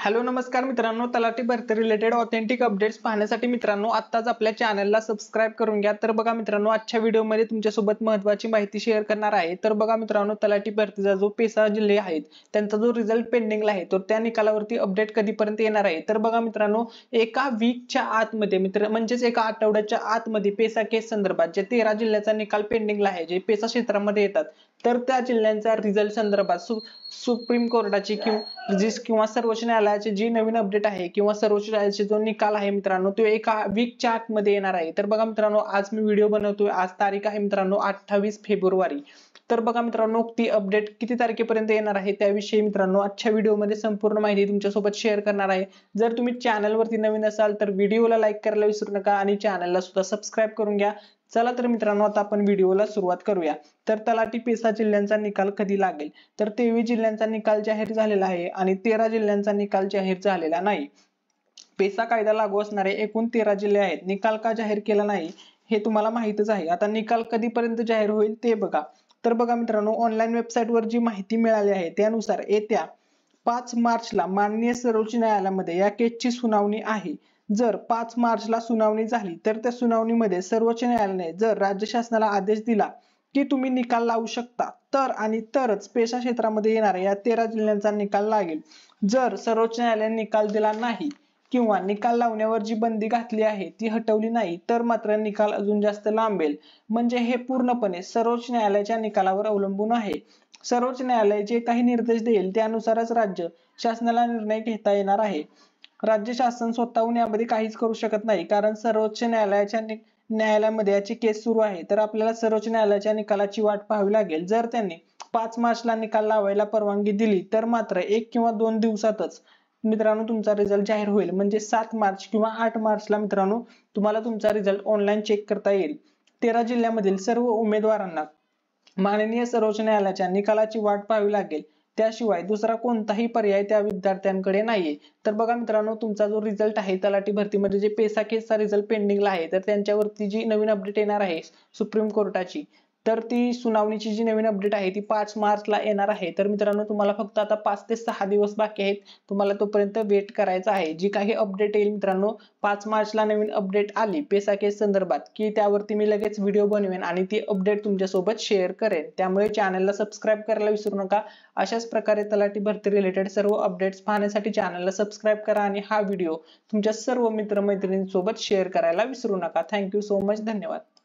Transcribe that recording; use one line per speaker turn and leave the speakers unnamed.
Hello नमस्कार मित्रांनो, तलाठी भरती रिलेटेड ऑथेंटिक अपडेट्स पाहण्यासाठी मित्रांनो आत्ताच आपल्या चॅनलला सबस्क्राइब करून घ्या। तर बघा मित्रांनो, आजच्या व्हिडिओमध्ये तुमच्यासोबत महत्त्वाची माहिती शेअर करणार आहे। तर बघा मित्रांनो, तलाठी भरतीचा जो पेसा जिल्हे आहेत त्यांचा जो रिझल्ट पेंडिंगला आहे तर त्या निकालावरती अपडेट कधीपर्यंत येणार आहे। तर बघा मित्रांनो, एका वीकच्या आतमध्ये म्हणजेच एका आठवड्याच्या आतमध्ये पेसा केस संदर्भात जे 13 जिल्ह्याचा निकाल पेंडिंगला आहे, जे पेसा क्षेत्रामध्ये येतात, तर त्या जिल्ह्यांचा रिझल्ट संदर्भात सुप्रीम कोर्टाची किंवा सर्वोच्च न्यायालयाची जी नवीन अपडेट आहे किंवा सर्वोच्च न्यायालयाचा जो निकाल आहे मित्रांनो, तो एका वीकच्या आतमध्ये येणार आहे। तर बघा मित्रांनो, आज मी व्हिडिओ बनवतोय, आज तारीख आहे मित्रांनो 28 फेब्रुवारी। तर बघा मित्रांनो, ती अपडेट किती तारखेपर्यंत येणार आहे त्याविषयी मित्रांनो आजच्या व्हिडिओमध्ये संपूर्ण माहिती तुमच्यासोबत शेअर करणार आहे। जर तुम्ही चॅनलवरती नवीन असाल तर व्हिडिओला लाईक करायला विसरू नका आणि चॅनलला सुद्धा सबस्क्राइब करून घ्या। चला तर मित्रांनो, आता आपण व्हिडिओला सुरुवात करूया। तर तलाठी पेसा जिल्ह्यांचा निकाल कधी लागेल, तर 23 जिल्ह्यांचा निकाल जाहीर झालेला आहे आणि 13 जिल्ह्यांचा निकाल जाहीर झालेला नाही। पेसा कायदा लागू असणारे एकूण 13 जिल्हे आहेत। निकाल का जाहीर केला नाही हे तुम्हाला माहितच आहे। आता निकाल कधीपर्यंत जाहीर होईल ते बघा। तर बघा मित्रांनो, ऑनलाईन वेबसाईटवर जी माहिती मिळाली आहे त्यानुसार येत्या 5 मार्चला माननीय सर्वोच्च न्यायालयामध्ये या केसची सुनावणी आहे। जर 5 मार्चला सुनावणी झाली तर त्या सुनावणीमध्ये सर्वोच्च न्यायालयाने जर राज्य शासनाला आदेश दिला की तुम्ही निकाल लावू शकता, तर आणि तरच पेसा क्षेत्रामध्ये येणाऱ्या या 13 जिल्ह्यांचा निकाल लागेल। जर सर्वोच्च न्यायालयाने निकाल दिला नाही किंवा निकाल लावण्यावर जी बंदी घातली आहे ती हटवली नाही, तर मात्र निकाल अजून जास्त लांबेल। म्हणजे हे पूर्णपणे सर्वोच्च न्यायालयाच्या निकालावर अवलंबून आहे। सर्वोच्च न्यायालय जे काही निर्देश देईल त्यानुसारच राज्य शासनाला निर्णय घेता येणार आहे। राज्य शासन स्वतःहून यामध्ये काहीच करू शकत नाही, कारण सर्वोच्च न्यायालयामध्ये याची केस सुरू आहे। तर आपल्याला सर्वोच्च न्यायालयाच्या निकालाची वाट पाहावी लागेल। जर त्यांनी 5 मार्चला निकाल लावायला परवानगी दिली तर मात्र 1 किंवा 2 दिवसातच मित्रांनो तुमचा रिझल्ट जाहीर होईल। म्हणजे 7 मार्च किंवा 8 मार्चला मित्रांनो तुम्हाला तुमचा रिझल्ट ऑनलाईन चेक करता येईल। 13 जिल्ह्यामधील सर्व उमेदवारांना माननीय सर्वोच्च न्यायालयाच्या निकालाची वाट पाहावी लागेल, त्याशिवाय दुसरा कोणताही पर्याय त्या विद्यार्थ्यांकडे नाहीये। तर बघा मित्रांनो, तुमचा जो रिझल्ट आहे तलाठी भरतीमध्ये जे पेसा केसचा रिझल्ट पेंडिंगला आहे, तर त्यांच्यावरती जी नवीन अपडेट येणार आहे सुप्रीम कोर्टाची, तर ती सुनावणीची जी नवीन अपडेट आहे ती 5 मार्चला येणार आहे। तर मित्रांनो, तुम्हाला फक्त आता 5 ते 6 दिवस बाकी आहेत, तुम्हाला तोपर्यंत वेट करायचा आहे। जी काही अपडेट येईल मित्रांनो, 5 मार्चला नवीन अपडेट आली पेसा केस संदर्भात की त्यावरती मी लगेच व्हिडिओ बनवेन आणि ती अपडेट तुमच्यासोबत शेअर करेन। त्यामुळे चॅनलला सबस्क्राइब करायला विसरू नका। अशाच प्रकारे तलाठी भरती रिलेटेड सर्व अपडेट्स पाहण्यासाठी चॅनलला सबस्क्राइब करा आणि हा व्हिडिओ तुमच्या सर्व मित्रमैत्रिणींसोबत शेअर करायला विसरू नका। थँक्यू सो मच, धन्यवाद।